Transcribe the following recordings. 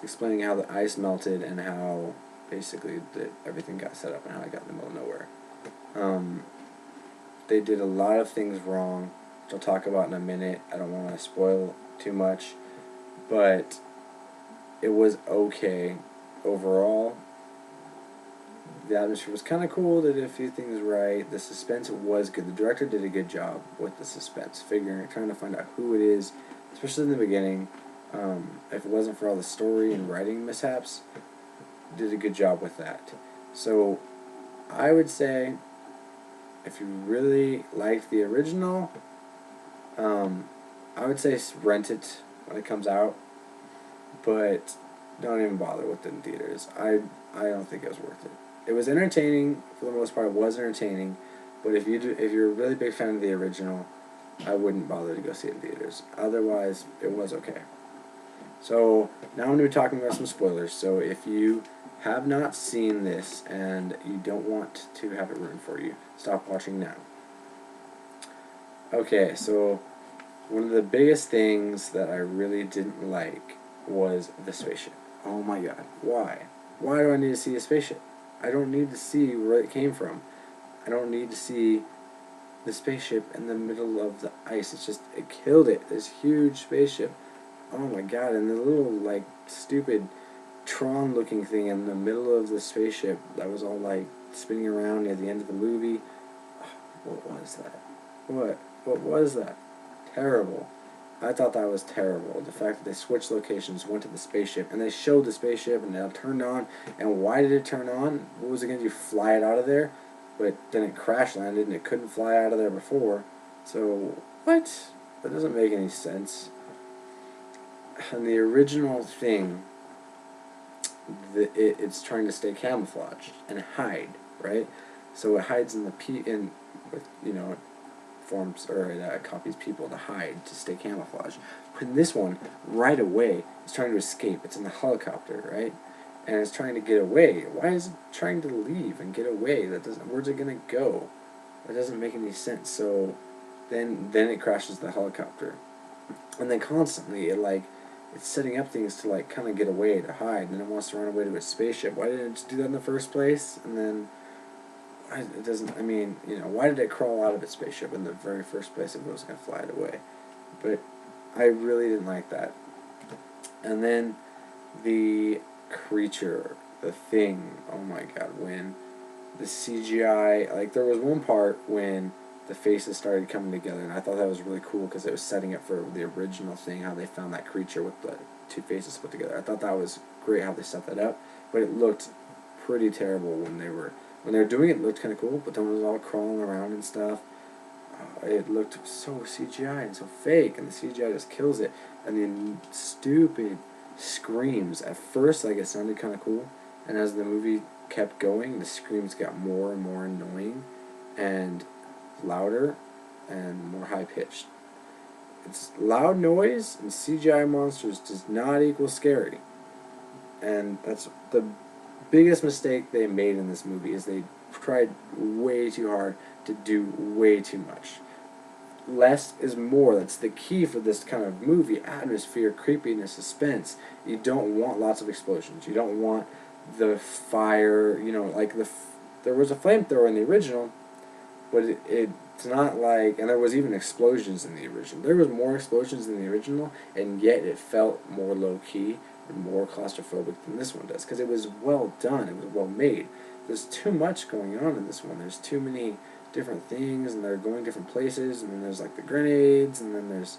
explaining how the ice melted and how basically everything got set up and how it got in the middle of nowhere. They did a lot of things wrong, which I'll talk about in a minute. I don't want to spoil too much, but it was okay overall. The atmosphere was kind of cool. They did a few things right. The suspense was good. The director did a good job with the suspense, trying to find out who it is, especially in the beginning. If it wasn't for all the story and writing mishaps, did a good job with that. So I would say, if you really liked the original, I would say rent it when it comes out, but don't even bother with it in theaters. I don't think it was worth it. It was entertaining for the most part. It was entertaining, but if you're a really big fan of the original, I wouldn't bother to go see it in theaters. Otherwise, it was okay. So now I'm going to be talking about some spoilers. So if you have not seen this and you don't want to have it ruined for you, stop watching now. Okay, so one of the biggest things that I really didn't like was the spaceship. Oh my god, why? Why do I need to see a spaceship? I don't need to see where it came from. I don't need to see the spaceship in the middle of the ice. It killed it. This huge spaceship. Oh my god, and the little, like, stupid Tron looking thing in the middle of the spaceship that was all, like, spinning around near the end of the movie. What was that? What was that? Terrible. I thought that was terrible. The fact that they switched locations, went to the spaceship, and they showed the spaceship, and it turned on. And why did it turn on? What was it going to do? Fly it out of there? But then it crash landed, and it couldn't fly out of there before. So, what? That doesn't make any sense. And the original thing, it's trying to stay camouflaged and hide, right? So it hides in it forms, or it copies people to hide, to stay camouflaged. But in this one, right away, it's trying to escape. It's in the helicopter, right? And it's trying to get away. Why is it trying to leave and get away? Where's it gonna go? That doesn't make any sense. So then it crashes the helicopter, and then constantly it's setting up things to kind of get away, to hide, and then it wants to run away to a spaceship. Why didn't it just do that in the first place? And then it doesn't. I mean, why did it crawl out of its spaceship in the very first place if it was going to fly it away? But I really didn't like that. And then the creature, the thing. Oh my god, when the CGI, there was one part when the faces started coming together, and I thought that was really cool because it was setting up for the original thing, how they found that creature with the two faces put together. I thought that was great how they set that up, but it looked pretty terrible when they were doing it. It looked kind of cool, but then it was all crawling around and stuff. It looked so CGI and so fake, and the CGI just kills it. And the stupid screams. At first, it sounded kind of cool, and as the movie kept going, the screams got more and more annoying, and louder, and more high-pitched. It's loud noise and CGI monsters does not equal scary. And that's the biggest mistake they made in this movie, is they tried way too hard to do way too much. Less is more. That's the key for this kind of movie. Atmosphere, creepiness, suspense. You don't want lots of explosions. You don't want the fire, there was a flamethrower in the original, but it's not and there was even explosions in the original. There was more explosions in the original, and yet it felt more low-key and more claustrophobic than this one does, because it was well done, it was well made. There's too much going on in this one. There's too many different things, and they're going different places, and then there's the grenades, and then there's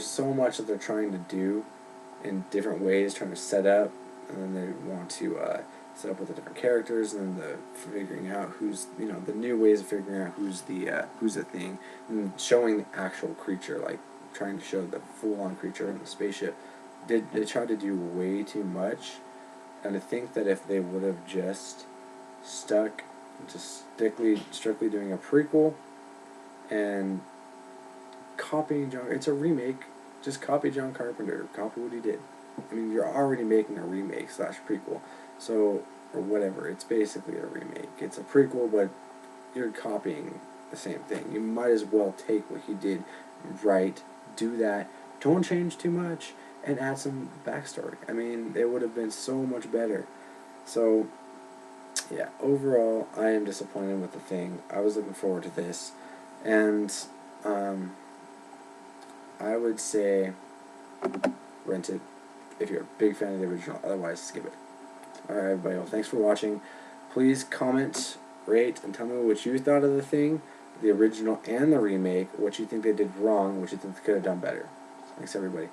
so much that they're trying to do in different ways, trying to set up, and then they want to set up with the different characters, and then the figuring out who's, the new ways of figuring out who's the thing, and showing the actual creature, trying to show the full-on creature in the spaceship. They tried to do way too much, and I think that if they would have just stuck to strictly doing a prequel and copying it's a remake, just copy John Carpenter, copy what he did. I mean, you're already making a remake / prequel, so, or whatever, it's basically a remake. It's a prequel, but you're copying the same thing. You might as well take what he did, do that, don't change too much, and add some backstory. I mean, it would have been so much better. So, yeah, overall, I am disappointed with The Thing. I was looking forward to this, and I would say rent it if you're a big fan of the original. Otherwise, skip it. Alright, everybody, well, thanks for watching. Please comment, rate, and tell me what you thought of The Thing, the original and the remake, what you think they did wrong, what you think they could have done better. Thanks, everybody.